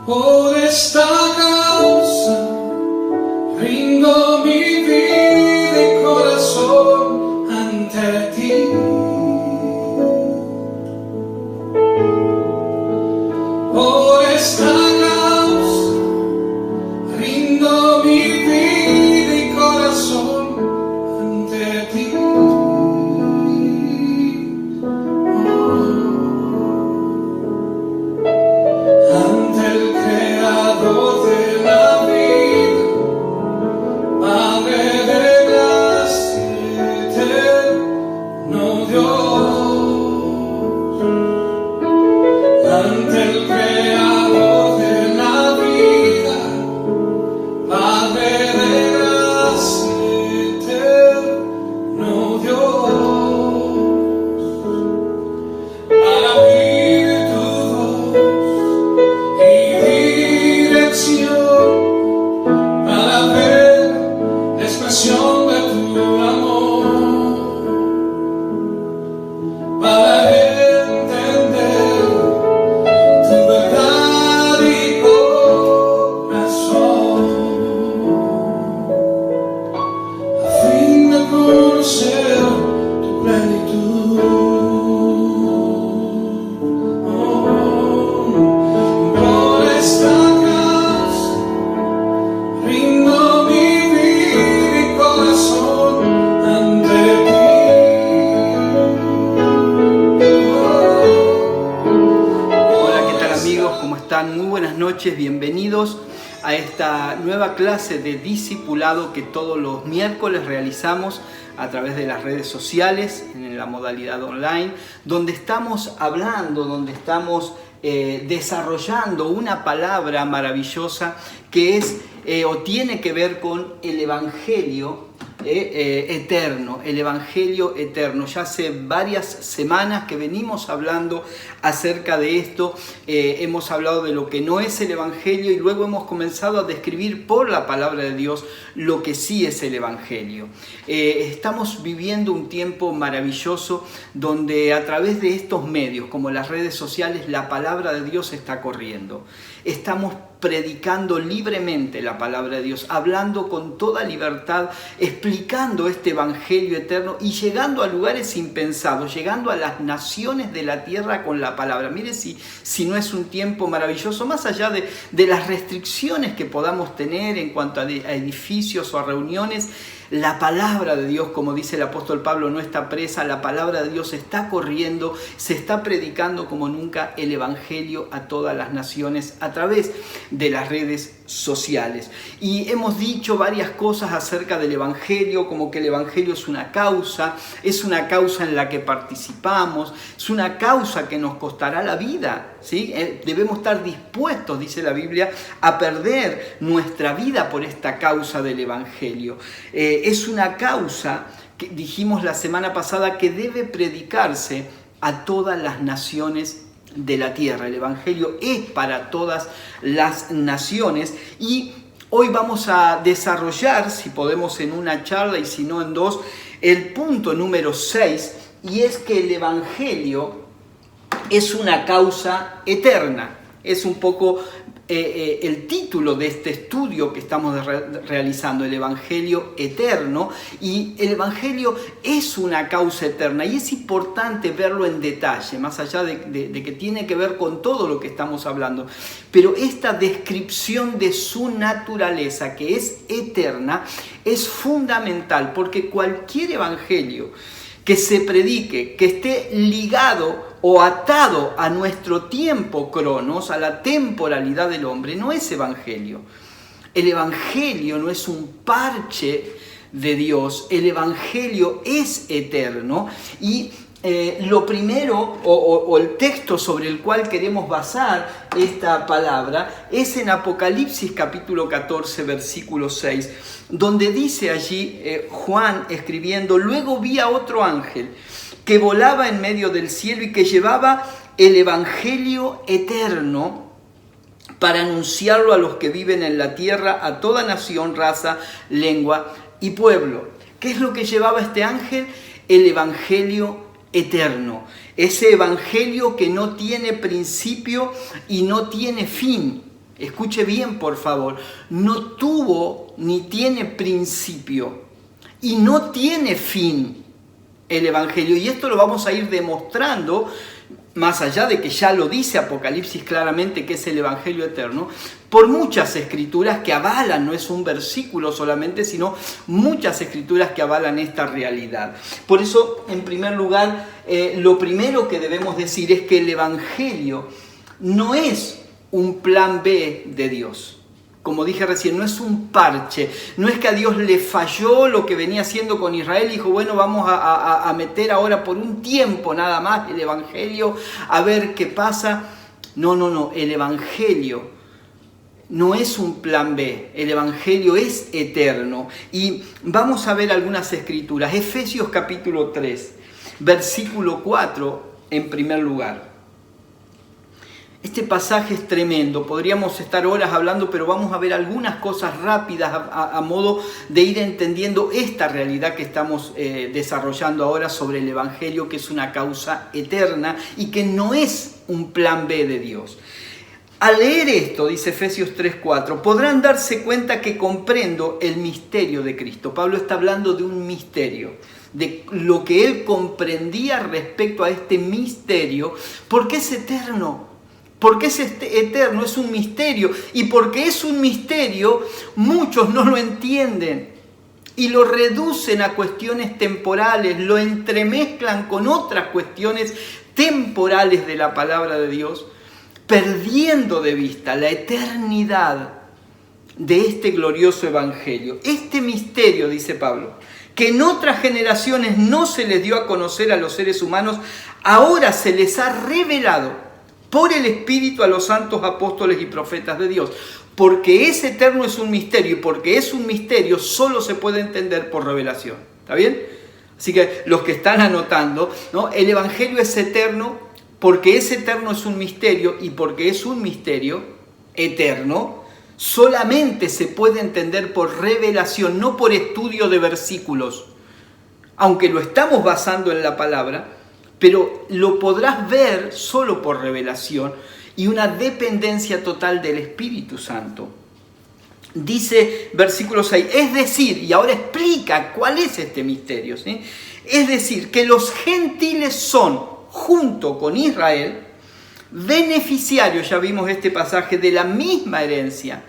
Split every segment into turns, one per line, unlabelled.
Por esta causa rindo mi vida y corazón ante ti. Por esta causa rindo mi vida y corazón ante ti. Ante el Creador de la vida, Padre de gracia eterno Dios. Ante el Creador de la vida, Padre de gracia eterno Dios. Para oír tu voz y dirección, para ver la expresión de tu amor, para entender tu verdad y corazón, a fin de conocer tu plenitud. Por esta causa rindo mi vida y corazón ante ti.
Hola, ¿qué tal amigos? ¿Cómo están? Muy buenas noches, bienvenidos a esta nueva clase de discipulado que todos los miércoles realizamos a través de las redes sociales, en la modalidad online, donde estamos hablando, donde estamos desarrollando una palabra maravillosa que es o tiene que ver con el Evangelio eterno, el Evangelio eterno. Ya hace varias semanas que venimos hablando acerca de esto, hemos hablado de lo que no es el Evangelio y luego hemos comenzado a describir por la palabra de Dios lo que sí es el Evangelio. Estamos viviendo un tiempo maravilloso donde a través de estos medios, como las redes sociales, la palabra de Dios está corriendo. Estamos predicando libremente la palabra de Dios, hablando con toda libertad, explicando este Evangelio eterno y llegando a lugares impensados, llegando a las naciones de la tierra con la palabra. Mire si no es un tiempo maravilloso, más allá de las restricciones que podamos tener en cuanto a edificios o a reuniones. La palabra de Dios, como dice el apóstol Pablo, no está presa, la palabra de Dios está corriendo, se está predicando como nunca el Evangelio a todas las naciones a través de las redes sociales. Y hemos dicho varias cosas acerca del Evangelio, como que el Evangelio es una causa en la que participamos, es una causa que nos costará la vida, ¿sí? Debemos estar dispuestos, dice la Biblia, a perder nuestra vida por esta causa del Evangelio. Es una causa que dijimos la semana pasada que debe predicarse a todas las naciones de la tierra. El Evangelio es para todas las naciones y hoy vamos a desarrollar, si podemos en una charla y si no en dos, el punto número 6, y es que el Evangelio es una causa eterna. Es un poco el título de este estudio que estamos realizando, el Evangelio eterno, y el Evangelio es una causa eterna y es importante verlo en detalle, más allá de que tiene que ver con todo lo que estamos hablando, pero esta descripción de su naturaleza, que es eterna, es fundamental, porque cualquier Evangelio que se predique, que esté ligado o atado a nuestro tiempo cronos, a la temporalidad del hombre, no es Evangelio. El Evangelio no es un parche de Dios, el Evangelio es eterno y lo primero o el texto sobre el cual queremos basar esta palabra es en Apocalipsis capítulo 14 versículo 6, donde dice allí Juan escribiendo: luego vi a otro ángel que volaba en medio del cielo y que llevaba el Evangelio eterno para anunciarlo a los que viven en la tierra, a toda nación, raza, lengua y pueblo. ¿Qué es lo que llevaba este ángel? El Evangelio eterno. Ese Evangelio que no tiene principio y no tiene fin. escuche bien por favor, no tuvo ni tiene principio y no tiene fin el Evangelio. Y esto lo vamos a ir demostrando, más allá de que ya lo dice Apocalipsis claramente que es el Evangelio eterno, por muchas escrituras que avalan, no es un versículo solamente, sino muchas escrituras que avalan esta realidad. Por eso, en primer lugar, lo primero que debemos decir es que el Evangelio no es un plan B de Dios. Como dije recién, no es un parche, no es que a Dios le falló lo que venía haciendo con Israel y dijo, bueno, vamos a meter ahora por un tiempo nada más el Evangelio, a ver qué pasa. No, el Evangelio no es un plan B, el Evangelio es eterno. Y vamos a ver algunas escrituras. Efesios capítulo 3, versículo 4 en primer lugar. Este pasaje es tremendo, podríamos estar horas hablando, pero vamos a ver algunas cosas rápidas a modo de ir entendiendo esta realidad que estamos desarrollando ahora sobre el Evangelio, que es una causa eterna y que no es un plan B de Dios. Al leer esto, dice Efesios 3:4, podrán darse cuenta que comprendo el misterio de Cristo. Pablo está hablando de un misterio, de lo que él comprendía respecto a este misterio, porque es eterno. Porque es eterno, es un misterio. Y porque es un misterio, muchos no lo entienden. Y lo reducen a cuestiones temporales, lo entremezclan con otras cuestiones temporales de la palabra de Dios, perdiendo de vista la eternidad de este glorioso evangelio. Este misterio, dice Pablo, que en otras generaciones no se les dio a conocer a los seres humanos, ahora se les ha revelado por el Espíritu a los santos apóstoles y profetas de Dios. Porque es eterno, es un misterio, y porque es un misterio solo se puede entender por revelación. ¿Está bien? Así que los que están anotando, ¿no? El Evangelio es eterno, porque es eterno es un misterio, y porque es un misterio eterno, solamente se puede entender por revelación, no por estudio de versículos. Aunque lo estamos basando en la palabra, pero lo podrás ver solo por revelación y una dependencia total del Espíritu Santo. Dice versículo 6, es decir, y ahora explica cuál es este misterio, ¿sí? Es decir, que los gentiles son, junto con Israel, beneficiarios, ya vimos este pasaje, de la misma herencia,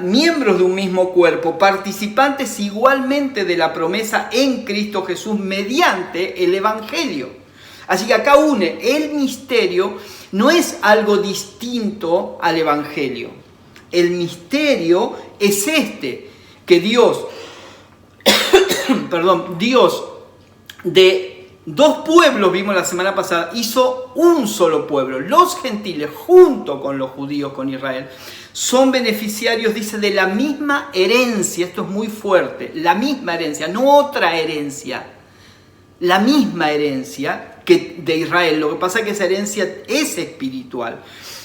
miembros de un mismo cuerpo, participantes igualmente de la promesa en Cristo Jesús mediante el Evangelio. Así que acá une el misterio, no es algo distinto al Evangelio. El misterio es que Dios, Dios de dos pueblos, vimos la semana pasada, hizo un solo pueblo. Los gentiles, junto con los judíos, con Israel, son beneficiarios, dice, de la misma herencia. Esto es muy fuerte, la misma herencia, no otra herencia. La misma herencia que de Israel. Lo que pasa es que esa herencia es espiritual.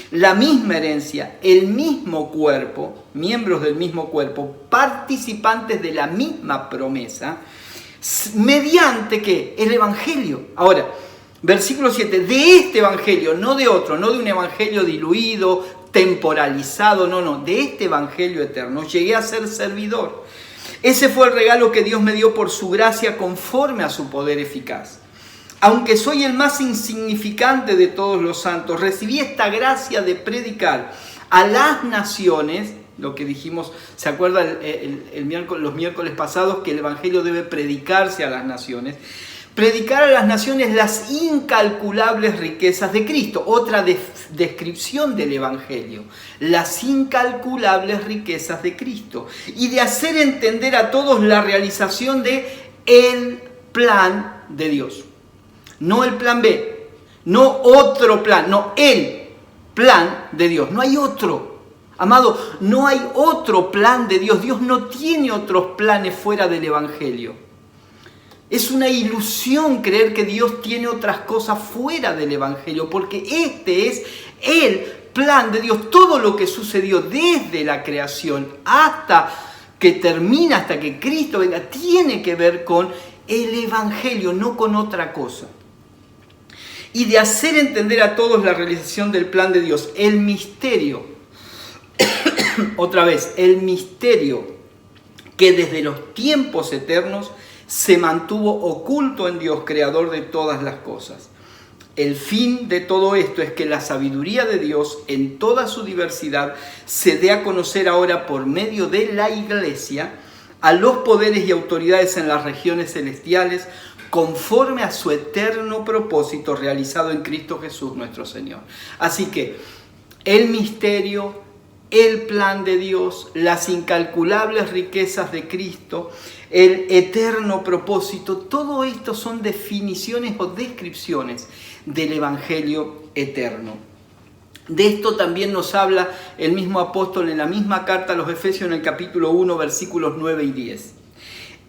La misma herencia, el mismo cuerpo, miembros del mismo cuerpo, participantes de la misma promesa, mediante ¿qué? El Evangelio. Ahora, versículo 7, de este Evangelio, no de otro, no de un Evangelio diluido, temporalizado, no, de este Evangelio eterno, llegué a ser servidor. Ese fue el regalo que Dios me dio por su gracia conforme a su poder eficaz. Aunque soy el más insignificante de todos los santos, recibí esta gracia de predicar a las naciones, lo que dijimos, ¿se acuerdan los miércoles pasados? Que el Evangelio debe predicarse a las naciones. Predicar a las naciones las incalculables riquezas de Cristo. Otra descripción del Evangelio. Las incalculables riquezas de Cristo. Y de hacer entender a todos la realización de el plan de Dios. No el plan B. No otro plan. No el plan de Dios. No hay otro. Amado, no hay otro plan de Dios. Dios no tiene otros planes fuera del Evangelio. Es una ilusión creer que Dios tiene otras cosas fuera del Evangelio, porque este es el plan de Dios. Todo lo que sucedió desde la creación hasta que termina, hasta que Cristo venga, tiene que ver con el Evangelio, no con otra cosa. Y de hacer entender a todos la realización del plan de Dios, el misterio Otra vez, el misterio que desde los tiempos eternos se mantuvo oculto en Dios, creador de todas las cosas. El fin de todo esto es que la sabiduría de Dios en toda su diversidad se dé a conocer ahora por medio de la Iglesia a los poderes y autoridades en las regiones celestiales, conforme a su eterno propósito realizado en Cristo Jesús nuestro Señor. Así que el misterio, el plan de Dios, las incalculables riquezas de Cristo, el eterno propósito, todo esto son definiciones o descripciones del Evangelio eterno. De esto también nos habla el mismo apóstol en la misma carta a los Efesios en el capítulo 1, versículos 9 y 10.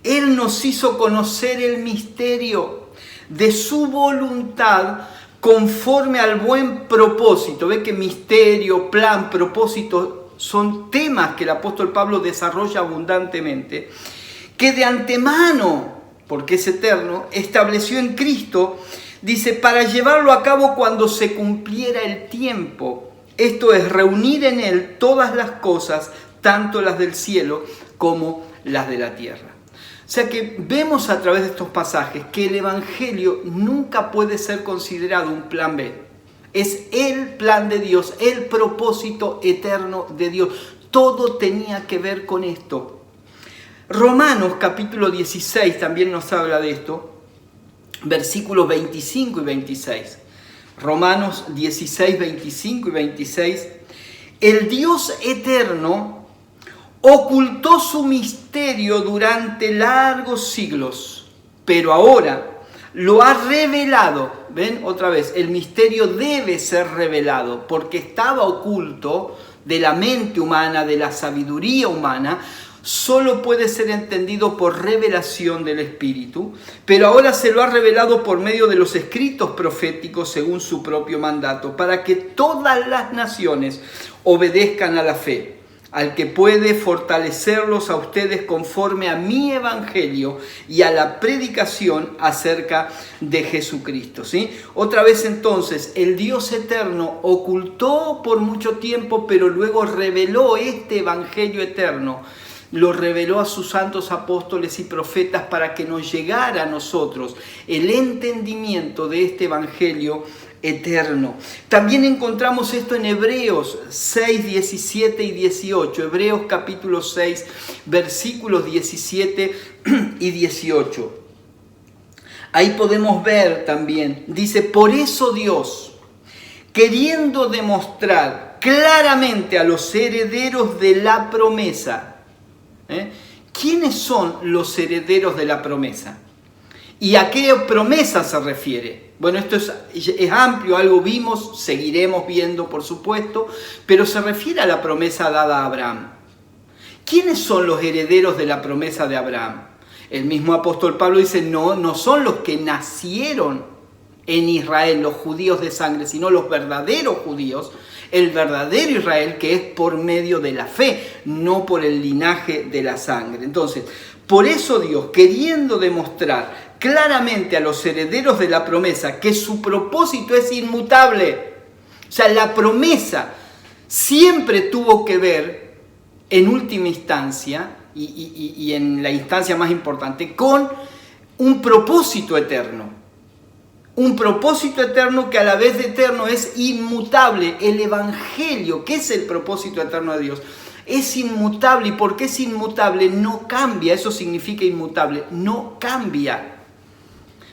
Él nos hizo conocer el misterio de su voluntad conforme al buen propósito. Ve que misterio, plan, propósito son temas que el apóstol Pablo desarrolla abundantemente, que de antemano, porque es eterno, estableció en Cristo, dice, para llevarlo a cabo cuando se cumpliera el tiempo. Esto es, reunir en Él todas las cosas, tanto las del cielo como las de la tierra. O sea que vemos a través de estos pasajes que el Evangelio nunca puede ser considerado un plan B. Es el plan de Dios, el propósito eterno de Dios. Todo tenía que ver con esto. Romanos capítulo 16 también nos habla de esto. Versículos 25 y 26. Romanos 16, 25 y 26. El Dios eterno ocultó su misterio durante largos siglos, pero ahora lo ha revelado. ¿Ven? Otra vez, el misterio debe ser revelado porque estaba oculto de la mente humana, de la sabiduría humana. Solo puede ser entendido por revelación del Espíritu, pero ahora se lo ha revelado por medio de los escritos proféticos según su propio mandato, para que todas las naciones obedezcan a la fe, al que puede fortalecerlos a ustedes conforme a mi evangelio y a la predicación acerca de Jesucristo. ¿Sí? Otra vez entonces, el Dios eterno ocultó por mucho tiempo, pero luego reveló este evangelio eterno. Lo reveló a sus santos apóstoles y profetas para que nos llegara a nosotros el entendimiento de este evangelio eterno. También encontramos esto en Hebreos 6, 17 y 18. Hebreos capítulo 6, versículos 17 y 18. Ahí podemos ver también, dice, por eso Dios, queriendo demostrar claramente a los herederos de la promesa. ¿Quiénes son los herederos de la promesa? ¿Y a qué promesa se refiere? Bueno, esto es amplio, algo vimos, seguiremos viendo por supuesto, pero se refiere a la promesa dada a Abraham. ¿Quiénes son los herederos de la promesa de Abraham? El mismo apóstol Pablo dice, no son los que nacieron en Israel, los judíos de sangre, sino los verdaderos judíos, el verdadero Israel, que es por medio de la fe, no por el linaje de la sangre. Entonces, por eso Dios, queriendo demostrar claramente a los herederos de la promesa que su propósito es inmutable, o sea, la promesa siempre tuvo que ver, en última instancia, y en la instancia más importante, con un propósito eterno. Un propósito eterno que a la vez de eterno es inmutable. El Evangelio, que es el propósito eterno de Dios, es inmutable. ¿Y por qué es inmutable? No cambia. Eso significa inmutable. No cambia.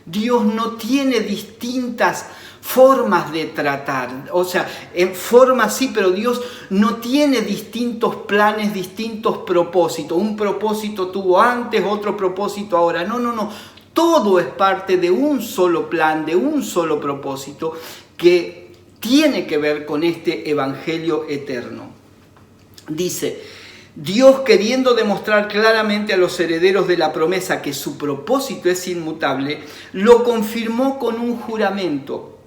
Dios no tiene distintas formas de tratar. O sea, en forma sí, pero Dios no tiene distintos planes, distintos propósitos. Un propósito tuvo antes, otro propósito ahora. No. Todo es parte de un solo plan, de un solo propósito que tiene que ver con este evangelio eterno. Dice, Dios queriendo demostrar claramente a los herederos de la promesa que su propósito es inmutable, lo confirmó con un juramento.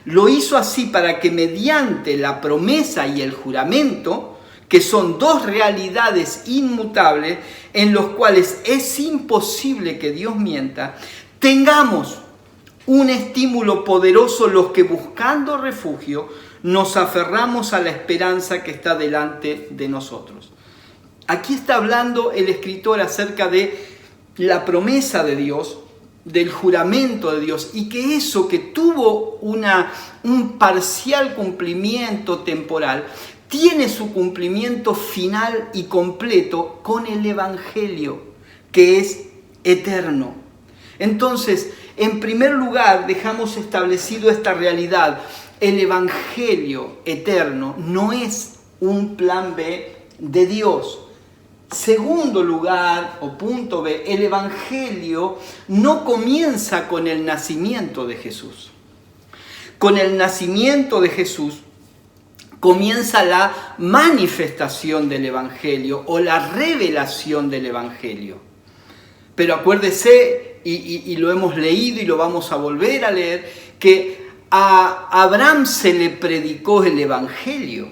Lo hizo así para que mediante la promesa y el juramento, que son dos realidades inmutables en los cuales es imposible que Dios mienta, tengamos un estímulo poderoso los que buscando refugio nos aferramos a la esperanza que está delante de nosotros. Aquí está hablando el escritor acerca de la promesa de Dios, del juramento de Dios, y que eso que tuvo un parcial cumplimiento temporal, tiene su cumplimiento final y completo con el Evangelio, que es eterno. Entonces, en primer lugar, dejamos establecido esta realidad. El Evangelio eterno no es un plan B de Dios. Segundo lugar, o punto B, el Evangelio no comienza con el nacimiento de Jesús. Con el nacimiento de Jesús comienza la manifestación del Evangelio o la revelación del Evangelio. Pero acuérdese, y lo hemos leído y lo vamos a volver a leer, que a Abraham se le predicó el Evangelio,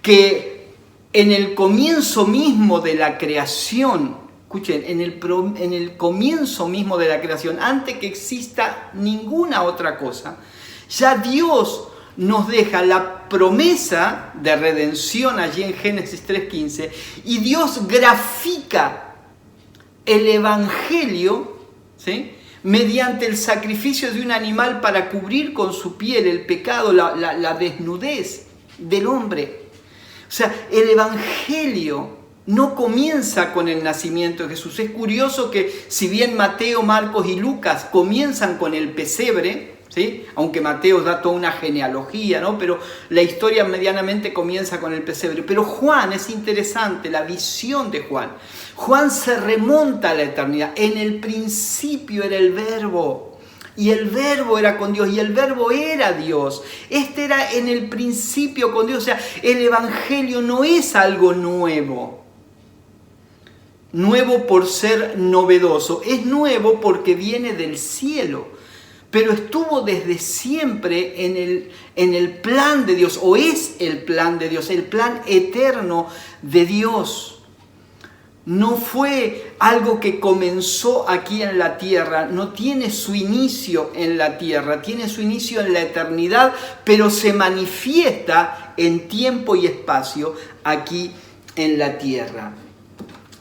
que en el comienzo mismo de la creación, escuchen, en el comienzo mismo de la creación, antes que exista ninguna otra cosa, ya Dios nos deja la promesa de redención allí en Génesis 3:15, y Dios grafica el Evangelio, ¿sí?, mediante el sacrificio de un animal para cubrir con su piel el pecado, la desnudez del hombre. O sea, el Evangelio no comienza con el nacimiento de Jesús. Es curioso que si bien Mateo, Marcos y Lucas comienzan con el pesebre, ¿sí?, aunque Mateo da toda una genealogía, ¿no?, pero la historia medianamente comienza con el pesebre. Pero Juan, es interesante la visión de Juan. Juan se remonta a la eternidad. En el principio era el Verbo, y el Verbo era con Dios, y el Verbo era Dios. Este era en el principio con Dios. O sea, el Evangelio no es algo nuevo. Nuevo por ser novedoso. Es nuevo porque viene del cielo. Pero estuvo desde siempre en el plan de Dios, o es el plan de Dios, el plan eterno de Dios. No fue algo que comenzó aquí en la tierra, no tiene su inicio en la tierra, tiene su inicio en la eternidad, pero se manifiesta en tiempo y espacio aquí en la tierra.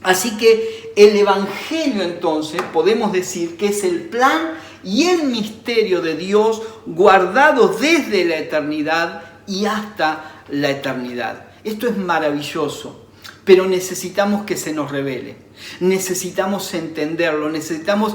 Así que el Evangelio, entonces, podemos decir que es el plan y el misterio de Dios guardados desde la eternidad y hasta la eternidad. Esto es maravilloso, pero necesitamos que se nos revele, necesitamos entenderlo, necesitamos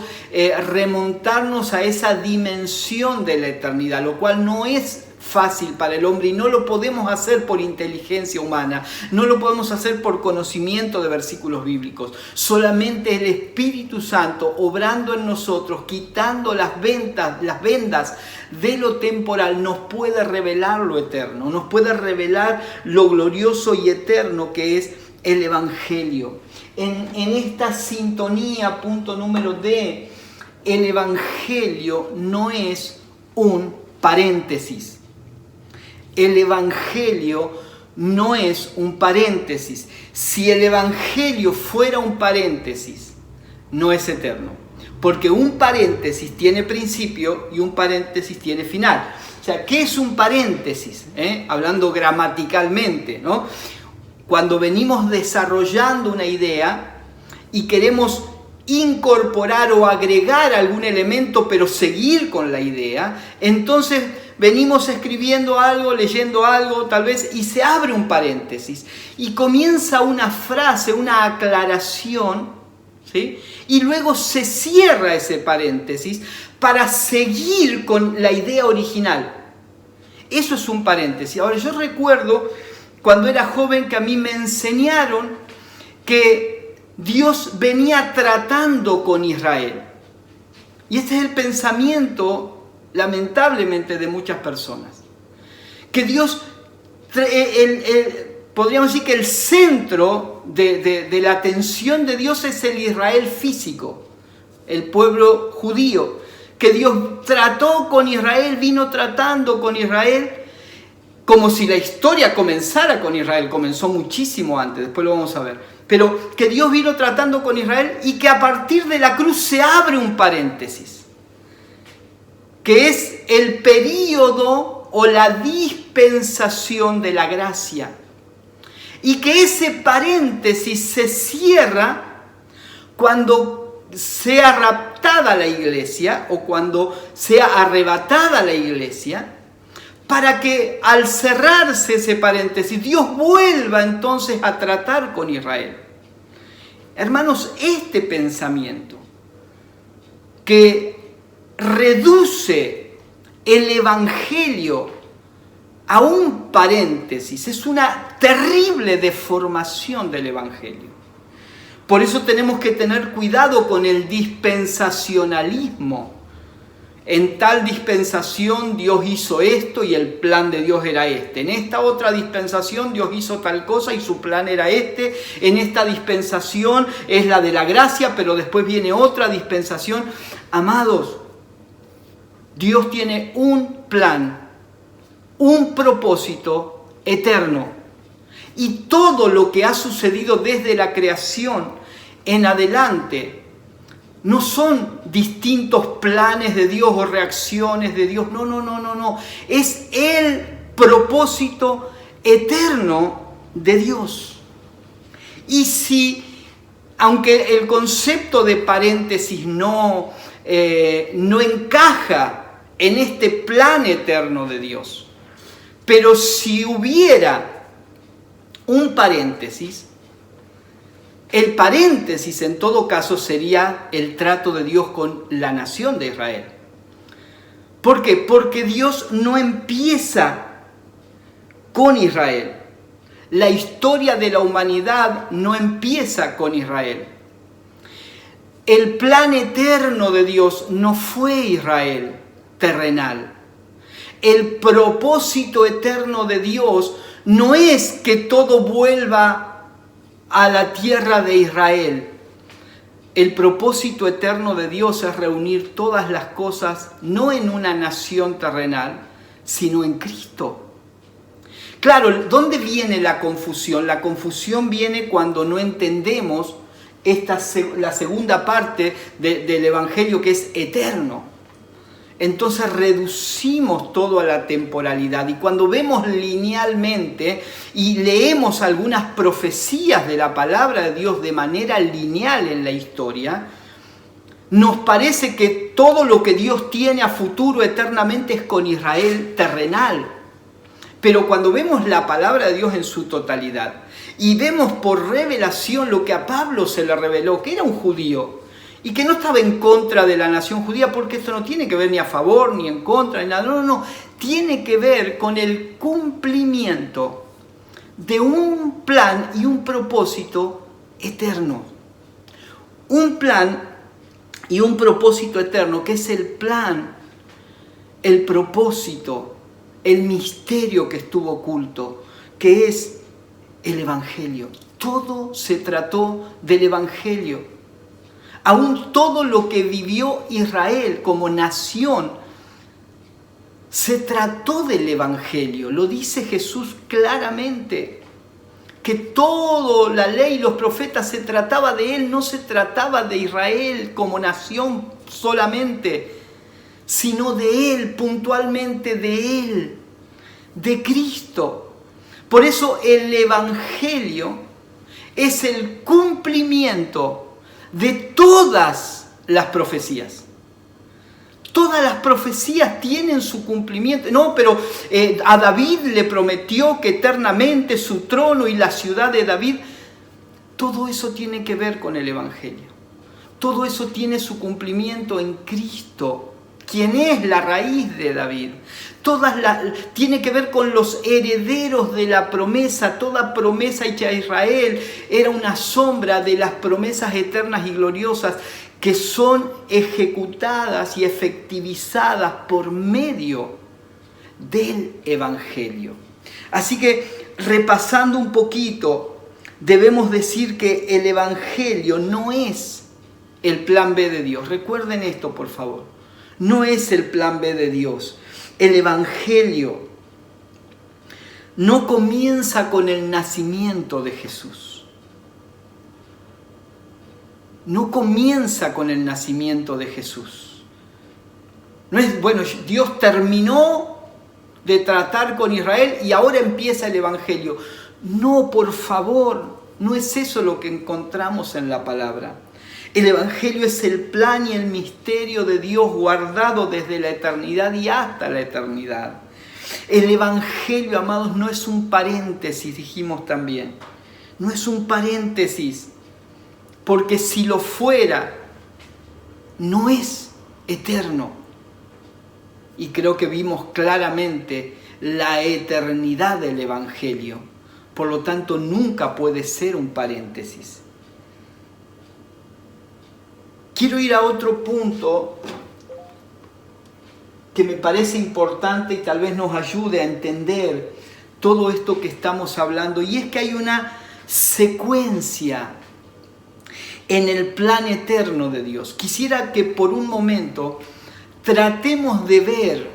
remontarnos a esa dimensión de la eternidad, lo cual no es fácil para el hombre y no lo podemos hacer por inteligencia humana, no lo podemos hacer por conocimiento de versículos bíblicos. Solamente el Espíritu Santo obrando en nosotros, quitando las vendas de lo temporal, nos puede revelar lo eterno, nos puede revelar lo glorioso y eterno que es el Evangelio. En esta sintonía, punto número D, el Evangelio no es un paréntesis. El Evangelio no es un paréntesis. Si el Evangelio fuera un paréntesis, no es eterno. Porque un paréntesis tiene principio y un paréntesis tiene final. O sea, ¿qué es un paréntesis? Hablando gramaticalmente, ¿no? Cuando venimos desarrollando una idea y queremos incorporar o agregar algún elemento, pero seguir con la idea, entonces venimos escribiendo algo, leyendo algo, tal vez, y se abre un paréntesis y comienza una frase, una aclaración, ¿sí?, y luego se cierra ese paréntesis para seguir con la idea original. Eso es un paréntesis. Ahora, yo recuerdo cuando era joven que a mí me enseñaron que Dios venía tratando con Israel. Y este es el pensamiento, lamentablemente, de muchas personas. Que Dios, podríamos decir que el centro de la atención de Dios es el Israel físico, el pueblo judío. Que Dios trató con Israel, vino tratando con Israel, como si la historia comenzara con Israel. Comenzó muchísimo antes, después lo vamos a ver. Pero que Dios vino tratando con Israel y que a partir de la cruz se abre un paréntesis, que es el período o la dispensación de la gracia. Y que ese paréntesis se cierra cuando sea raptada la iglesia o cuando sea arrebatada la iglesia, para que al cerrarse ese paréntesis, Dios vuelva entonces a tratar con Israel. Hermanos, este pensamiento que reduce el Evangelio a un paréntesis es una terrible deformación del Evangelio. Por eso tenemos que tener cuidado con el dispensacionalismo. En tal dispensación Dios hizo esto y el plan de Dios era este. En esta otra dispensación Dios hizo tal cosa y su plan era este. En esta dispensación es la de la gracia, pero después viene otra dispensación. Amados, Dios tiene un plan, un propósito eterno. Y todo lo que ha sucedido desde la creación en adelante no son distintos planes de Dios o reacciones de Dios. No. Es el propósito eterno de Dios. Y si, aunque el concepto de paréntesis no encaja en este plan eterno de Dios, pero si hubiera un paréntesis, el paréntesis en todo caso sería el trato de Dios con la nación de Israel. ¿Por qué? Porque Dios no empieza con Israel. La historia de la humanidad no empieza con Israel. El plan eterno de Dios no fue Israel terrenal. El propósito eterno de Dios no es que todo vuelva a la tierra de Israel. El propósito eterno de Dios es reunir todas las cosas, no en una nación terrenal, sino en Cristo. Claro, ¿dónde viene la confusión? La confusión viene cuando no entendemos la segunda parte del Evangelio, que es eterno. Entonces reducimos todo a la temporalidad, y cuando vemos linealmente y leemos algunas profecías de la palabra de Dios de manera lineal en la historia, nos parece que todo lo que Dios tiene a futuro eternamente es con Israel terrenal. Pero cuando vemos la palabra de Dios en su totalidad y vemos por revelación lo que a Pablo se le reveló, que era un judío, y que no estaba en contra de la nación judía, porque esto no tiene que ver ni a favor ni en contra, ni nada. No. Tiene que ver con el cumplimiento de un plan y un propósito eterno. Un plan y un propósito eterno, que es el plan, el propósito, el misterio que estuvo oculto, que es el Evangelio. Todo se trató del Evangelio. Aún todo lo que vivió Israel como nación se trató del Evangelio. Lo dice Jesús claramente, que toda la ley y los profetas se trataba de Él, no se trataba de Israel como nación solamente, sino de Él, puntualmente de Él, de Cristo. Por eso el Evangelio es el cumplimiento de todas las profecías. Todas las profecías tienen su cumplimiento. No, pero a David le prometió que eternamente su trono y la ciudad de David. Todo eso tiene que ver con el Evangelio. Todo eso tiene su cumplimiento en Cristo, quien es la raíz de David. Tiene que ver con los herederos de la promesa. Toda promesa hecha a Israel era una sombra de las promesas eternas y gloriosas que son ejecutadas y efectivizadas por medio del Evangelio. Así que, repasando un poquito, debemos decir que el Evangelio no es el plan B de Dios. Recuerden esto, por favor. No es el plan B de Dios. El Evangelio no comienza con el nacimiento de Jesús. No comienza con el nacimiento de Jesús. No es, bueno, Dios terminó de tratar con Israel y ahora empieza el Evangelio. No, por favor, no es eso lo que encontramos en la palabra. El Evangelio es el plan y el misterio de Dios guardado desde la eternidad y hasta la eternidad. El Evangelio, amados, no es un paréntesis, dijimos también. No es un paréntesis, porque si lo fuera, no es eterno. Y creo que vimos claramente la eternidad del Evangelio. Por lo tanto, nunca puede ser un paréntesis. Quiero ir a otro punto que me parece importante y tal vez nos ayude a entender todo esto que estamos hablando. Y es que hay una secuencia en el plan eterno de Dios. Quisiera que por un momento tratemos de ver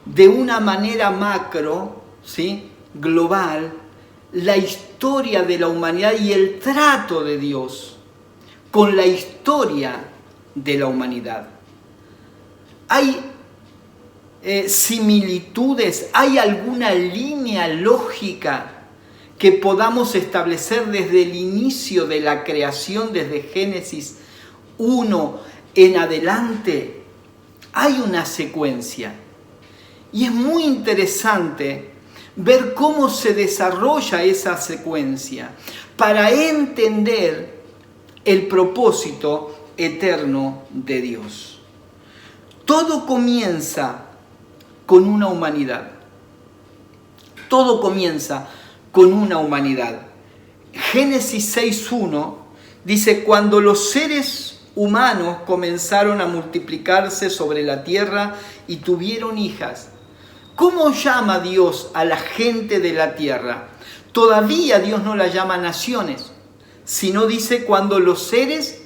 de una manera macro, ¿sí?, global, la historia de la humanidad y el trato de Dios con la historia de la humanidad. ¿Hay similitudes? ¿Hay alguna línea lógica que podamos establecer desde el inicio de la creación, desde Génesis 1 en adelante? Hay una secuencia. Y es muy interesante ver cómo se desarrolla esa secuencia para entender el propósito eterno de Dios. Todo comienza con una humanidad. Todo comienza con una humanidad. Génesis 6.1 dice: cuando los seres humanos comenzaron a multiplicarse sobre la tierra y tuvieron hijas. ¿Cómo llama Dios a la gente de la tierra? Todavía Dios no la llama naciones, sino dice cuando los seres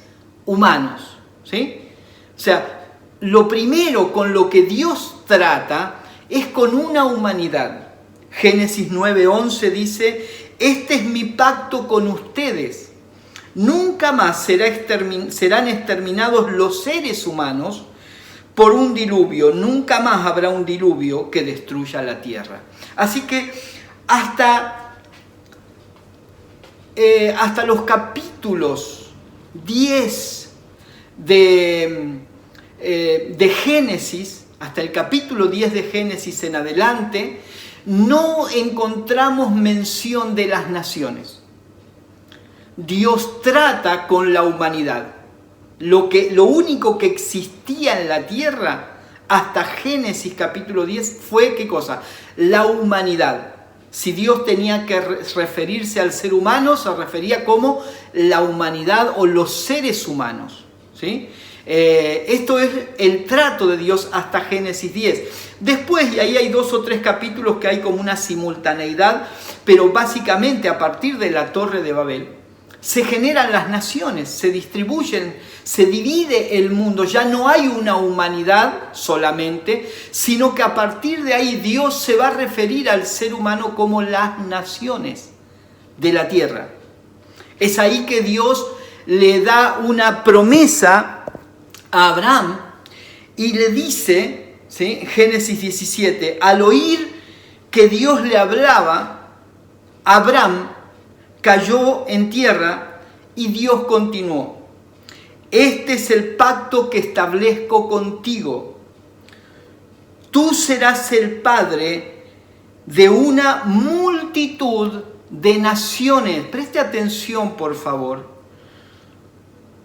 humanos, ¿sí? O sea, lo primero con lo que Dios trata es con una humanidad. Génesis 9:11 dice: este es mi pacto con ustedes. Nunca más serán exterminados los seres humanos por un diluvio. Nunca más habrá un diluvio que destruya la tierra. Así que hasta los capítulos 10 de Génesis, hasta el capítulo 10 de Génesis en adelante, no encontramos mención de las naciones. Dios trata con la humanidad. Lo único que existía en la tierra hasta Génesis capítulo 10 fue, ¿qué cosa? La humanidad. Si Dios tenía que referirse al ser humano, se refería como la humanidad o los seres humanos, ¿sí? Esto es el trato de Dios hasta Génesis 10. Después, y ahí hay 2 o 3 capítulos que hay como una simultaneidad, pero básicamente a partir de la Torre de Babel, se generan las naciones, se distribuyen, se divide el mundo. Ya no hay una humanidad solamente, sino que a partir de ahí Dios se va a referir al ser humano como las naciones de la tierra. Es ahí que Dios le da una promesa a Abraham y le dice, ¿sí?, Génesis 17, al oír que Dios le hablaba, Abraham cayó en tierra y Dios continuó: este es el pacto que establezco contigo. Tú serás el padre de una multitud de naciones. Preste atención, por favor,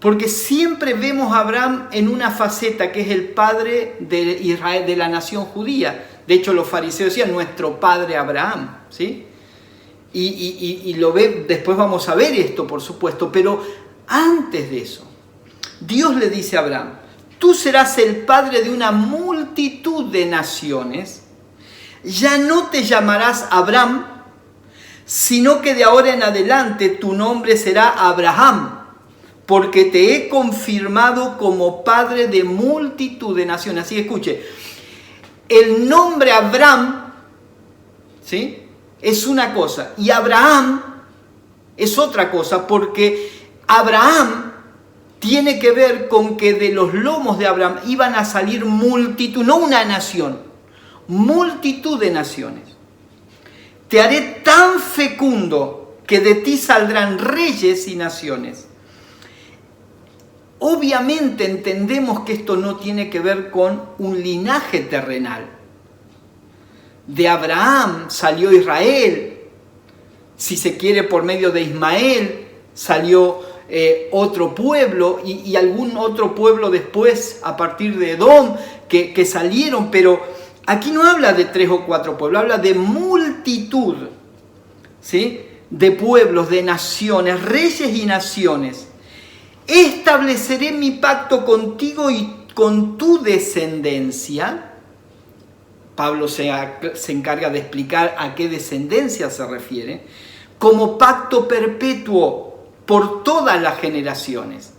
porque siempre vemos a Abraham en una faceta que es el padre de Israel, de la nación judía. De hecho, los fariseos decían: nuestro padre Abraham, ¿sí? Y lo ve, después vamos a ver esto, por supuesto, pero antes de eso, Dios le dice a Abraham: tú serás el padre de una multitud de naciones. Ya no te llamarás Abraham, sino que de ahora en adelante tu nombre será Abraham, porque te he confirmado como padre de multitud de naciones. Así que escuche, el nombre Abraham, ¿sí?, es una cosa, y Abraham es otra cosa, porque Abraham tiene que ver con que de los lomos de Abraham iban a salir multitud, no una nación, multitud de naciones. Te haré tan fecundo que de ti saldrán reyes y naciones. Obviamente entendemos que esto no tiene que ver con un linaje terrenal. De Abraham salió Israel, si se quiere por medio de Ismael salió otro pueblo y algún otro pueblo después a partir de Edom que salieron, pero aquí no habla de 3 o 4 pueblos, habla de multitud, ¿sí?, de pueblos, de naciones, reyes y naciones. Estableceré mi pacto contigo y con tu descendencia. Pablo se encarga de explicar a qué descendencia se refiere, como pacto perpetuo por todas las generaciones.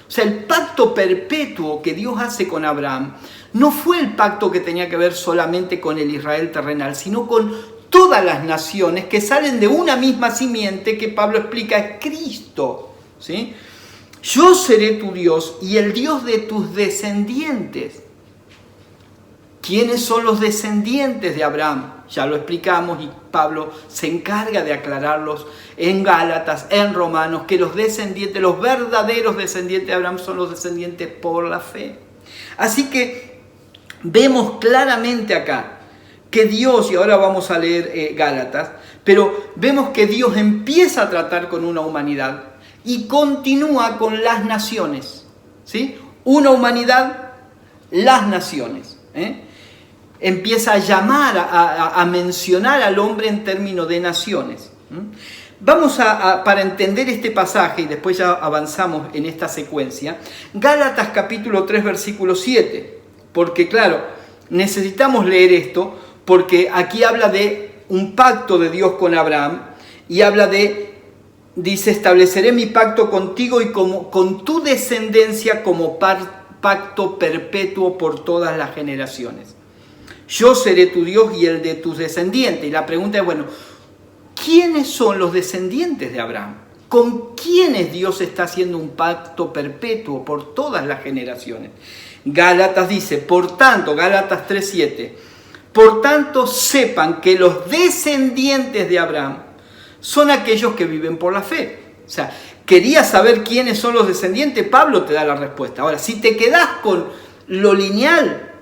O sea, el pacto perpetuo que Dios hace con Abraham no fue el pacto que tenía que ver solamente con el Israel terrenal, sino con todas las naciones que salen de una misma simiente que Pablo explica es Cristo, ¿sí? Yo seré tu Dios y el Dios de tus descendientes. ¿Quiénes son los descendientes de Abraham? Ya lo explicamos y Pablo se encarga de aclararlos en Gálatas, en Romanos, que los descendientes, los verdaderos descendientes de Abraham son los descendientes por la fe. Así que vemos claramente acá que Dios, y ahora vamos a leer Gálatas, pero vemos que Dios empieza a tratar con una humanidad y continúa con las naciones, ¿sí? Una humanidad, las naciones, Empieza a llamar, a mencionar al hombre en términos de naciones. Vamos para entender este pasaje, y después ya avanzamos en esta secuencia, Gálatas capítulo 3, versículo 7, porque claro, necesitamos leer esto, porque aquí habla de un pacto de Dios con Abraham, y habla dice, estableceré mi pacto contigo y con tu descendencia como pacto perpetuo por todas las generaciones. Yo seré tu Dios y el de tus descendientes. Y la pregunta es, bueno, ¿quiénes son los descendientes de Abraham? ¿Con quiénes Dios está haciendo un pacto perpetuo por todas las generaciones? Gálatas dice, por tanto, Gálatas 3:7, por tanto sepan que los descendientes de Abraham son aquellos que viven por la fe. O sea, ¿querías saber quiénes son los descendientes? Pablo te da la respuesta. Ahora, si te quedás con lo lineal,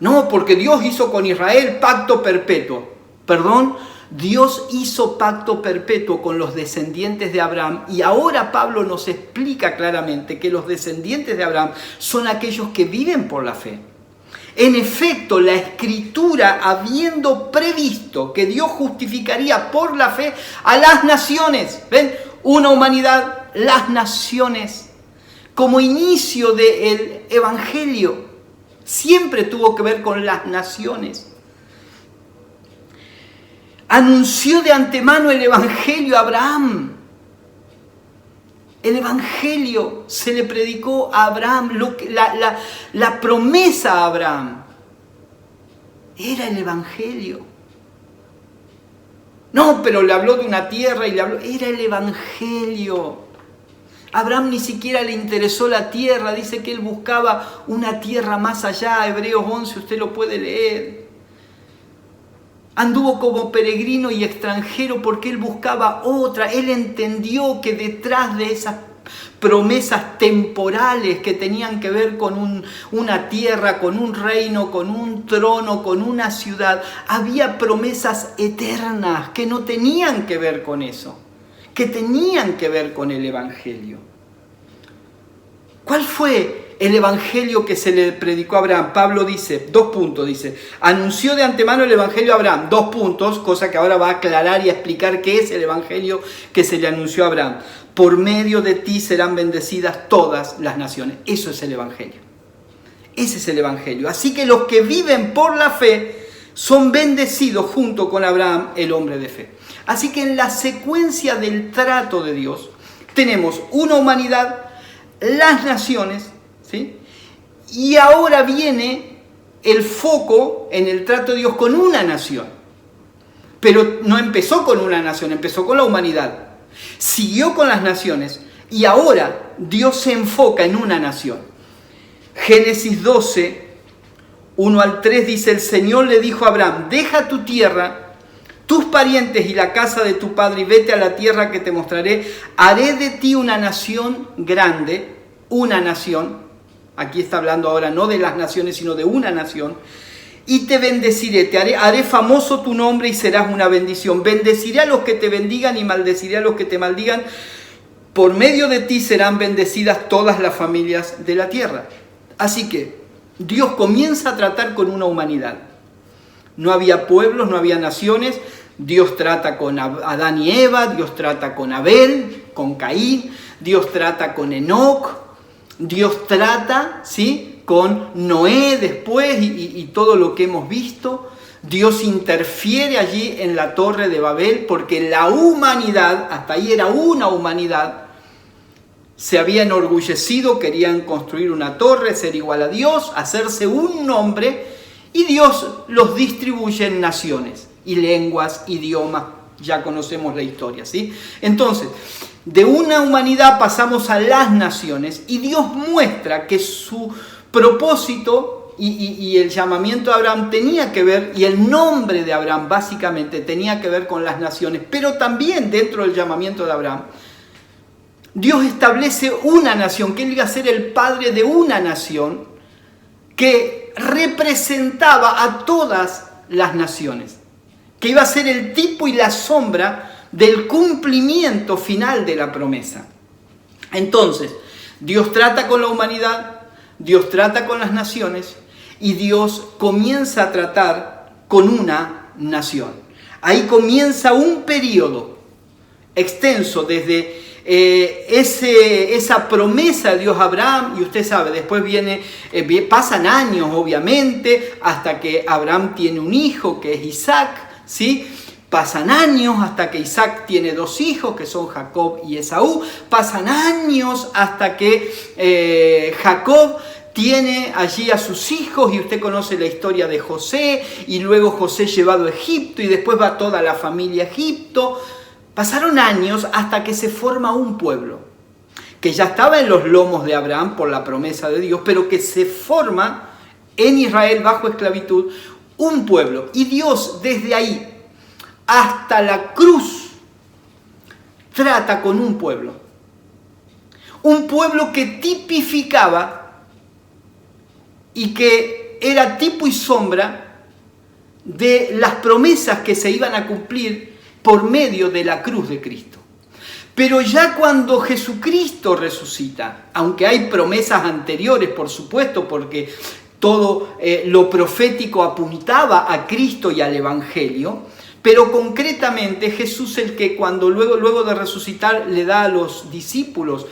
no, porque Dios hizo con Israel pacto perpetuo. Perdón, Dios hizo pacto perpetuo con los descendientes de Abraham y ahora Pablo nos explica claramente que los descendientes de Abraham son aquellos que viven por la fe. En efecto, la Escritura, habiendo previsto que Dios justificaría por la fe a las naciones, ¿ven? Una humanidad, las naciones, como inicio del Evangelio, siempre tuvo que ver con las naciones. Anunció de antemano el Evangelio a Abraham. El Evangelio se le predicó a Abraham, la promesa a Abraham era el Evangelio. No, pero le habló de una tierra y era el Evangelio. A Abraham ni siquiera le interesó la tierra, dice que él buscaba una tierra más allá, Hebreos 11, usted lo puede leer. Anduvo como peregrino y extranjero porque él buscaba otra. Él entendió que detrás de esas promesas temporales que tenían que ver con una tierra, con un reino, con un trono, con una ciudad, había promesas eternas que no tenían que ver con eso, que tenían que ver con el Evangelio. ¿Cuál fue el Evangelio que se le predicó a Abraham? Pablo dice, 2 puntos, dice, anunció de antemano el Evangelio a Abraham, 2 puntos, cosa que ahora va a aclarar y a explicar qué es el Evangelio que se le anunció a Abraham. Por medio de ti serán bendecidas todas las naciones. Eso es el Evangelio. Ese es el Evangelio. Así que los que viven por la fe son bendecidos junto con Abraham, el hombre de fe. Así que en la secuencia del trato de Dios tenemos una humanidad, las naciones, ¿sí? Y ahora viene el foco en el trato de Dios con una nación. Pero no empezó con una nación, empezó con la humanidad. Siguió con las naciones y ahora Dios se enfoca en una nación. Génesis 12, 1 al 3 dice: el Señor le dijo a Abraham, deja tu tierra, tus parientes y la casa de tu padre y vete a la tierra que te mostraré. Haré de ti una nación grande, una nación. Aquí está hablando ahora no de las naciones, sino de una nación. Y te bendeciré, haré famoso tu nombre y serás una bendición. Bendeciré a los que te bendigan y maldeciré a los que te maldigan. Por medio de ti serán bendecidas todas las familias de la tierra. Así que Dios comienza a tratar con una humanidad. No había pueblos, no había naciones. Dios trata con Adán y Eva, Dios trata con Abel, con Caín, Dios trata con Enoc, Dios trata, ¿sí?, con Noé después y todo lo que hemos visto. Dios interfiere allí en la torre de Babel porque la humanidad, hasta ahí era una humanidad, se había enorgullecido, querían construir una torre, ser igual a Dios, hacerse un nombre, y Dios los distribuye en naciones y lenguas, idiomas. Ya conocemos la historia, ¿sí? Entonces, de una humanidad pasamos a las naciones y Dios muestra que su propósito y el llamamiento de Abraham tenía que ver, y el nombre de Abraham básicamente tenía que ver con las naciones, pero también dentro del llamamiento de Abraham, Dios establece una nación, que él iba a ser el padre de una nación que representaba a todas las naciones, que iba a ser el tipo y la sombra del cumplimiento final de la promesa. Entonces, Dios trata con la humanidad, Dios trata con las naciones y Dios comienza a tratar con una nación. Ahí comienza un periodo extenso desde esa promesa de Dios a Abraham, y usted sabe, después pasan años obviamente hasta que Abraham tiene un hijo que es Isaac, ¿sí? Pasan años hasta que Isaac tiene 2 hijos que son Jacob y Esaú. Pasan años hasta que Jacob tiene allí a sus hijos, y usted conoce la historia de José, y luego José llevado a Egipto y después va toda la familia a Egipto. Pasaron años hasta que se forma un pueblo que ya estaba en los lomos de Abraham por la promesa de Dios, pero que se forma en Israel bajo esclavitud, un pueblo. Y Dios desde ahí hasta la cruz trata con un pueblo que tipificaba y que era tipo y sombra de las promesas que se iban a cumplir por medio de la cruz de Cristo. Pero ya cuando Jesucristo resucita, aunque hay promesas anteriores, por supuesto, porque todo lo profético apuntaba a Cristo y al Evangelio, pero concretamente Jesús el que cuando luego de resucitar le da a los discípulos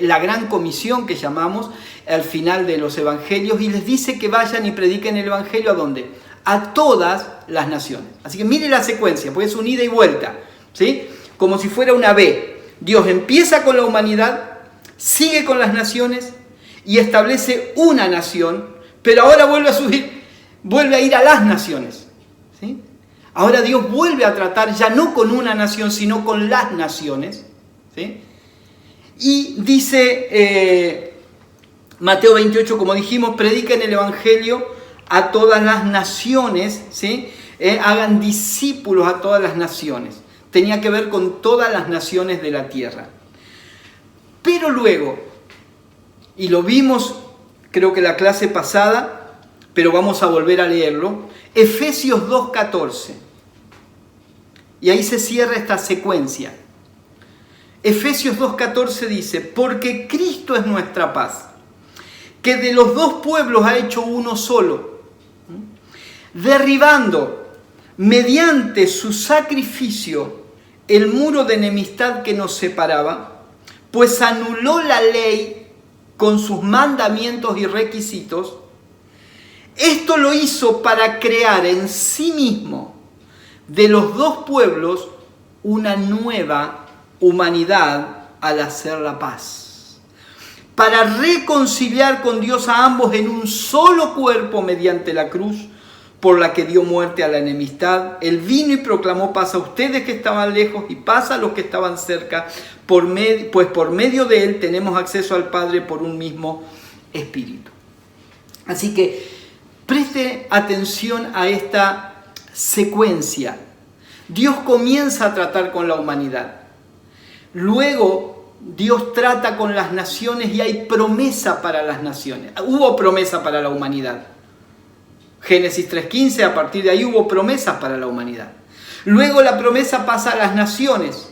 la gran comisión que llamamos al final de los Evangelios, y les dice que vayan y prediquen el Evangelio ¿a dónde? A todas las naciones. Así que mire la secuencia, porque es un ida y vuelta, ¿sí? Como si fuera una B. Dios empieza con la humanidad, sigue con las naciones y establece una nación, pero ahora vuelve a ir a las naciones, ¿sí? Ahora Dios vuelve a tratar ya no con una nación, sino con las naciones, ¿sí? Y dice Mateo 28, como dijimos, prediquen el Evangelio a todas las naciones, ¿sí? Hagan discípulos a todas las naciones. Tenía que ver con todas las naciones de la tierra. Pero luego, y lo vimos creo que la clase pasada, pero vamos a volver a leerlo, Efesios 2:14. Y ahí se cierra esta secuencia. Efesios 2:14 dice: porque Cristo es nuestra paz, que de los 2 pueblos ha hecho uno solo, derribando mediante su sacrificio el muro de enemistad que nos separaba, pues anuló la ley con sus mandamientos y requisitos. Esto lo hizo para crear en sí mismo de los 2 pueblos una nueva humanidad al hacer la paz, para reconciliar con Dios a ambos en un solo cuerpo mediante la cruz, por la que dio muerte a la enemistad. Él vino y proclamó paz a ustedes que estaban lejos y paz a los que estaban cerca, pues por medio de él tenemos acceso al Padre por un mismo Espíritu. Así que Preste atención a esta secuencia. Dios comienza a tratar con la humanidad. Luego Dios trata con las naciones y hay promesa para las naciones. Hubo promesa para la humanidad. Génesis 3:15, a partir de ahí hubo promesas para la humanidad. Luego la promesa pasa a las naciones.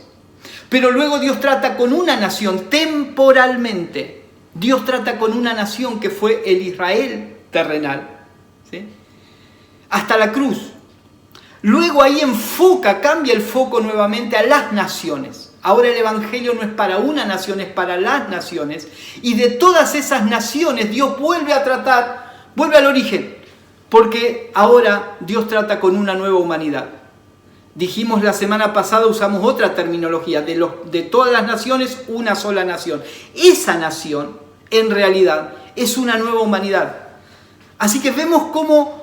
Pero luego Dios trata con una nación temporalmente. Dios trata con una nación que fue el Israel terrenal, ¿sí? Hasta la cruz. Luego ahí cambia el foco nuevamente a las naciones. Ahora el Evangelio no es para una nación, es para las naciones. Y de todas esas naciones Dios vuelve a tratar, vuelve al origen. Porque ahora Dios trata con una nueva humanidad. Dijimos la semana pasada, usamos otra terminología, de todas las naciones, una sola nación. Esa nación, en realidad, es una nueva humanidad. Así que vemos cómo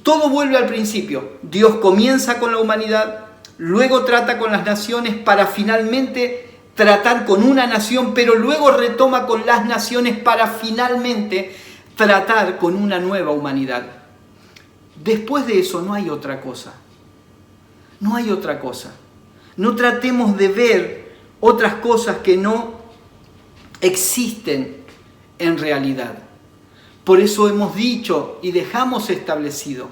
todo vuelve al principio. Dios comienza con la humanidad, luego trata con las naciones para finalmente tratar con una nación, pero luego retoma con las naciones para finalmente tratar con una nueva humanidad. Después de eso no hay otra cosa. No hay otra cosa. No tratemos de ver otras cosas que no existen en realidad. Por eso hemos dicho y dejamos establecido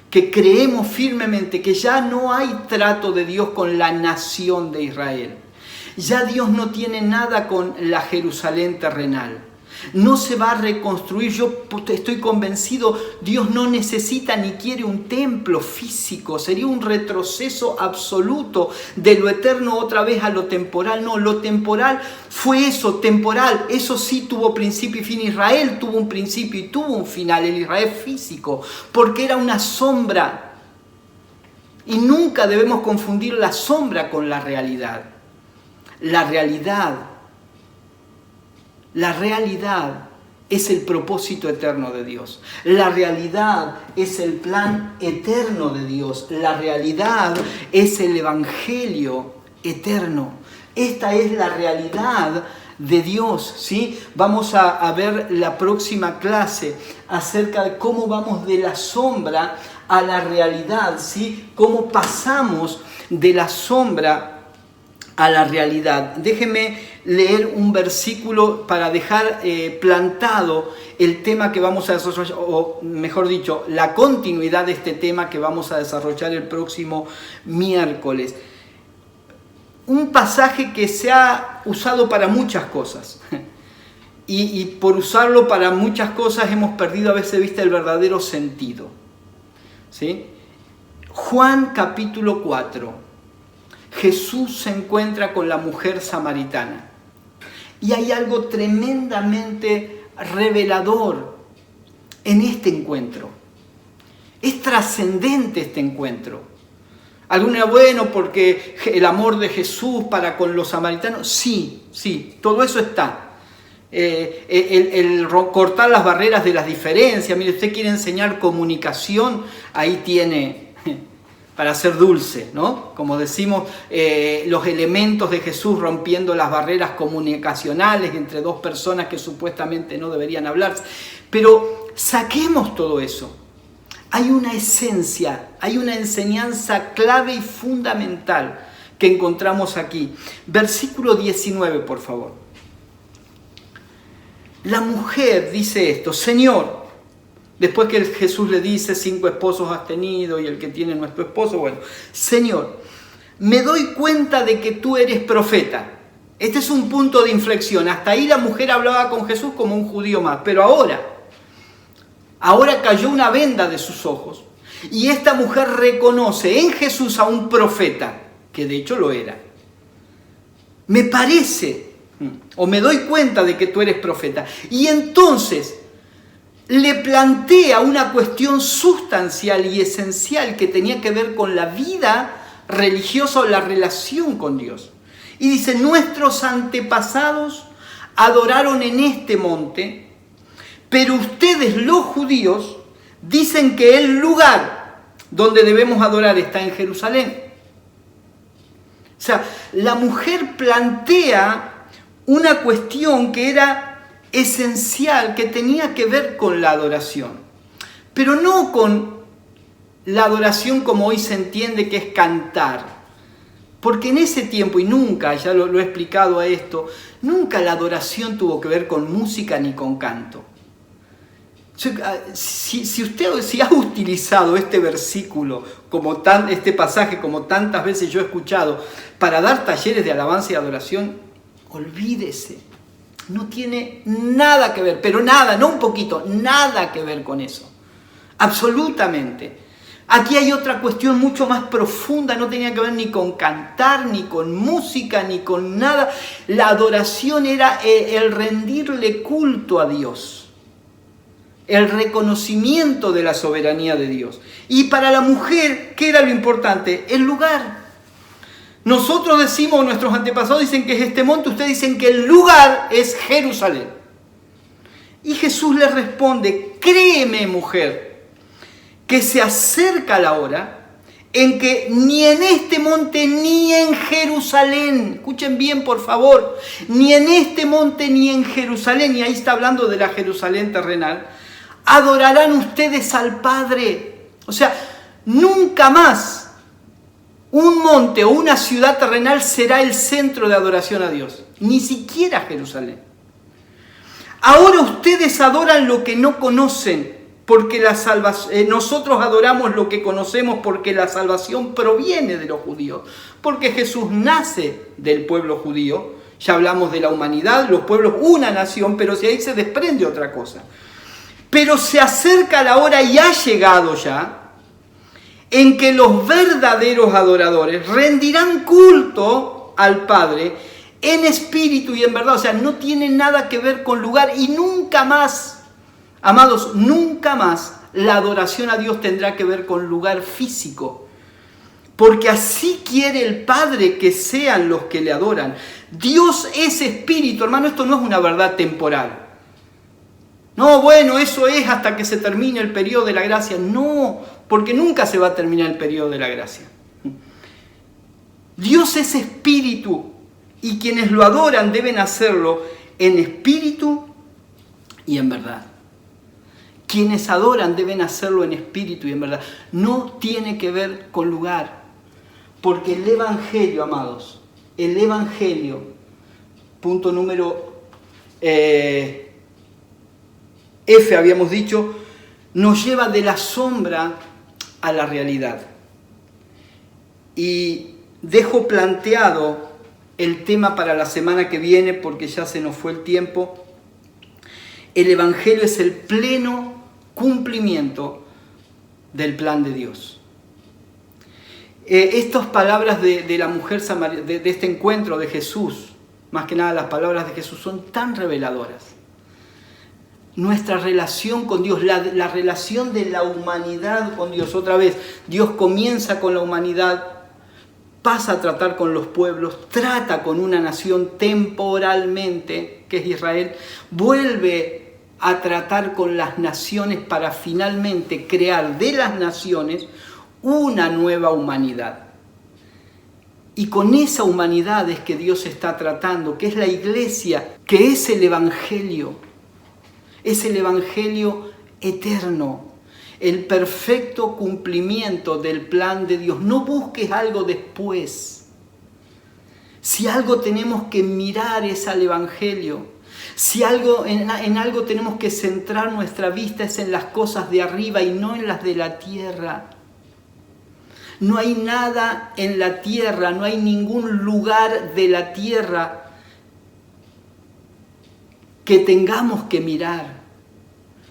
que creemos firmemente que ya no hay trato de Dios con la nación de Israel. Ya Dios no tiene nada con la Jerusalén terrenal. No se va a reconstruir. Yo estoy convencido, Dios no necesita ni quiere un templo físico. Sería un retroceso absoluto de lo eterno otra vez a lo temporal. No, lo temporal fue eso, temporal. Eso sí tuvo principio y fin. Israel tuvo un principio y tuvo un final, el Israel físico, porque era una sombra. Y nunca debemos confundir la sombra con la realidad. La realidad es el propósito eterno de Dios. La realidad es el plan eterno de Dios. La realidad es el evangelio eterno. Esta es la realidad de Dios, ¿sí? Vamos a ver la próxima clase acerca de cómo vamos de la sombra a la realidad, ¿sí? Cómo pasamos de la sombra a la realidad. Déjenme leer un versículo para dejar plantado el tema que vamos a desarrollar, o mejor dicho, la continuidad de este tema que vamos a desarrollar el próximo miércoles. Un pasaje que se ha usado para muchas cosas. Y por usarlo para muchas cosas hemos perdido a veces de vista el verdadero sentido, ¿sí? Juan capítulo 4. Jesús se encuentra con la mujer samaritana. Y hay algo tremendamente revelador en este encuentro. Es trascendente este encuentro. Alguno dirá, bueno, porque el amor de Jesús para con los samaritanos. Sí, todo eso está. El cortar las barreras de las diferencias. Mire, usted quiere enseñar comunicación, ahí tiene para ser dulce, ¿no? Como decimos, los elementos de Jesús rompiendo las barreras comunicacionales entre dos personas que supuestamente no deberían hablarse. Pero saquemos todo eso. Hay una esencia, hay una enseñanza clave y fundamental que encontramos aquí. Versículo 19, por favor. La mujer dice esto: Señor, después que Jesús le dice 5 esposos has tenido y el que tiene no es tu esposo, bueno, Señor, me doy cuenta de que tú eres profeta. Este es un punto de inflexión. Hasta ahí la mujer hablaba con Jesús como un judío más, pero ahora cayó una venda de sus ojos y esta mujer reconoce en Jesús a un profeta, que de hecho lo era. Me parece, o me doy cuenta de que tú eres profeta. Y entonces le plantea una cuestión sustancial y esencial que tenía que ver con la vida religiosa o la relación con Dios. Y dice, nuestros antepasados adoraron en este monte, pero ustedes los judíos dicen que el lugar donde debemos adorar está en Jerusalén. O sea, la mujer plantea una cuestión que era esencial, que tenía que ver con la adoración. pero no con la adoración como hoy se entiende que es cantar. Porque en ese tiempo, y nunca, ya lo he explicado a esto, nunca la adoración tuvo que ver con música ni con canto. Si ha utilizado este versículo, este pasaje, como tantas veces yo he escuchado, para dar talleres de alabanza y adoración, olvídese. No tiene nada que ver, pero nada, no un poquito, nada que ver con eso. Absolutamente. Aquí hay otra cuestión mucho más profunda, no tenía que ver ni con cantar, ni con música, ni con nada. La adoración era el rendirle culto a Dios, el reconocimiento de la soberanía de Dios. Y para la mujer, ¿qué era lo importante? El lugar. Nosotros decimos, nuestros antepasados dicen que es este monte, ustedes dicen que el lugar es Jerusalén. Y Jesús les responde, créeme, mujer, que se acerca la hora en que ni en este monte ni en Jerusalén, escuchen bien por favor, ni en este monte ni en Jerusalén, y ahí está hablando de la Jerusalén terrenal, adorarán ustedes al Padre. O sea, nunca más un monte o una ciudad terrenal será el centro de adoración a Dios, ni siquiera Jerusalén. Ahora ustedes adoran lo que no conocen, porque nosotros adoramos lo que conocemos porque la salvación proviene de los judíos, porque Jesús nace del pueblo judío. Ya hablamos de la humanidad, los pueblos, una nación, pero si ahí se desprende otra cosa. Pero se acerca la hora y ha llegado ya en que los verdaderos adoradores rendirán culto al Padre en espíritu y en verdad. O sea, no tiene nada que ver con lugar y nunca más. Amados, nunca más la adoración a Dios tendrá que ver con lugar físico, porque así quiere el Padre que sean los que le adoran. Dios es espíritu, hermano, esto no es una verdad temporal. No, bueno, eso es hasta que se termine el periodo de la gracia. No, porque nunca se va a terminar el periodo de la gracia. Dios es espíritu y quienes lo adoran deben hacerlo en espíritu y en verdad. Quienes adoran deben hacerlo en espíritu y en verdad. No tiene que ver con lugar. Porque el Evangelio, amados, el Evangelio, punto número F habíamos dicho, nos lleva de la sombra a la realidad. Y dejo planteado el tema para la semana que viene porque ya se nos fue el tiempo. El Evangelio es el pleno cumplimiento del plan de Dios. Estas palabras de la mujer samaritana, de este encuentro de Jesús, más que nada las palabras de Jesús, son tan reveladoras. Nuestra relación con Dios, la relación de la humanidad con Dios. Otra vez, Dios comienza con la humanidad, pasa a tratar con los pueblos, trata con una nación temporalmente, que es Israel, vuelve a tratar con las naciones para finalmente crear de las naciones una nueva humanidad. Y con esa humanidad es que Dios está tratando, que es la iglesia, que es el Evangelio eterno, el perfecto cumplimiento del plan de Dios. No busques algo después. Si algo tenemos que mirar es al Evangelio. Si en algo tenemos que centrar nuestra vista es en las cosas de arriba y no en las de la tierra. No hay nada en la tierra, no hay ningún lugar de la tierra que tengamos que mirar.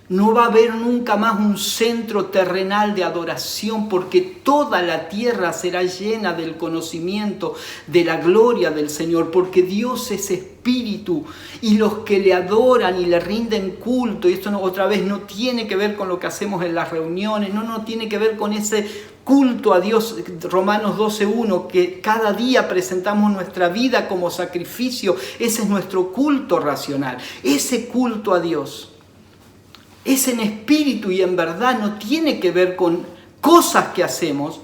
No va a haber nunca más un centro terrenal de adoración porque toda la tierra será llena del conocimiento de la gloria del Señor, porque Dios es espíritu y los que le adoran y le rinden culto, y esto otra vez no tiene que ver con lo que hacemos en las reuniones, no tiene que ver con ese culto a Dios, Romanos 12:1, que cada día presentamos nuestra vida como sacrificio. Ese es nuestro culto racional, ese culto a Dios. Es en espíritu y en verdad, no tiene que ver con cosas que hacemos,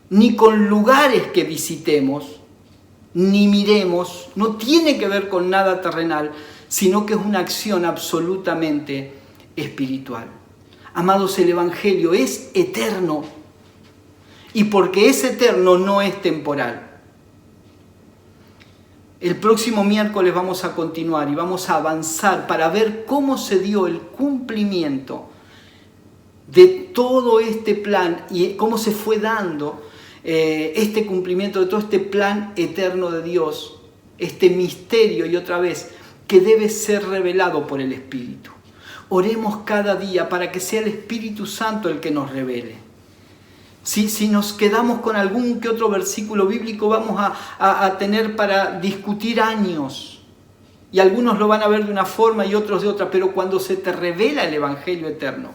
ni con lugares que visitemos, ni miremos, no tiene que ver con nada terrenal, sino que es una acción absolutamente espiritual. Amados, el Evangelio es eterno. Y porque es eterno, no es temporal. El próximo miércoles vamos a continuar y vamos a avanzar para ver cómo se dio el cumplimiento de todo este plan y cómo se fue dando este cumplimiento de todo este plan eterno de Dios, este misterio y otra vez que debe ser revelado por el Espíritu. Oremos cada día para que sea el Espíritu Santo el que nos revele. Si nos quedamos con algún que otro versículo bíblico, vamos a tener para discutir años. Y algunos lo van a ver de una forma y otros de otra, pero cuando se te revela el Evangelio eterno,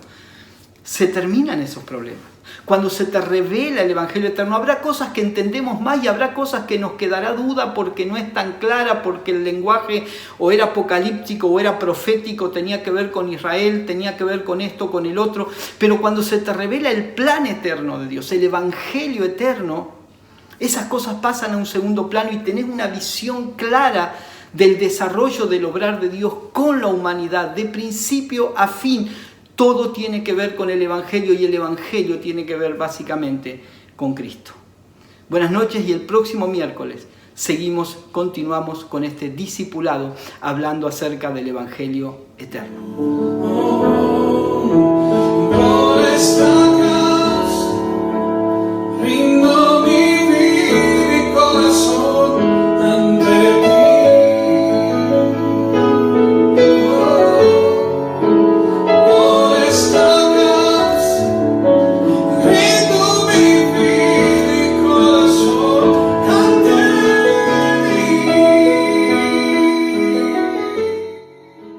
se terminan esos problemas. Cuando se te revela el Evangelio eterno, habrá cosas que entendemos más y habrá cosas que nos quedará duda porque no es tan clara, porque el lenguaje o era apocalíptico o era profético, tenía que ver con Israel, tenía que ver con esto, con el otro. Pero cuando se te revela el plan eterno de Dios, el Evangelio eterno, esas cosas pasan a un segundo plano y tenés una visión clara del desarrollo del obrar de Dios con la humanidad, de principio a fin. Todo tiene que ver con el Evangelio y el Evangelio tiene que ver básicamente con Cristo. Buenas noches y el próximo miércoles continuamos con este discipulado hablando acerca del Evangelio eterno.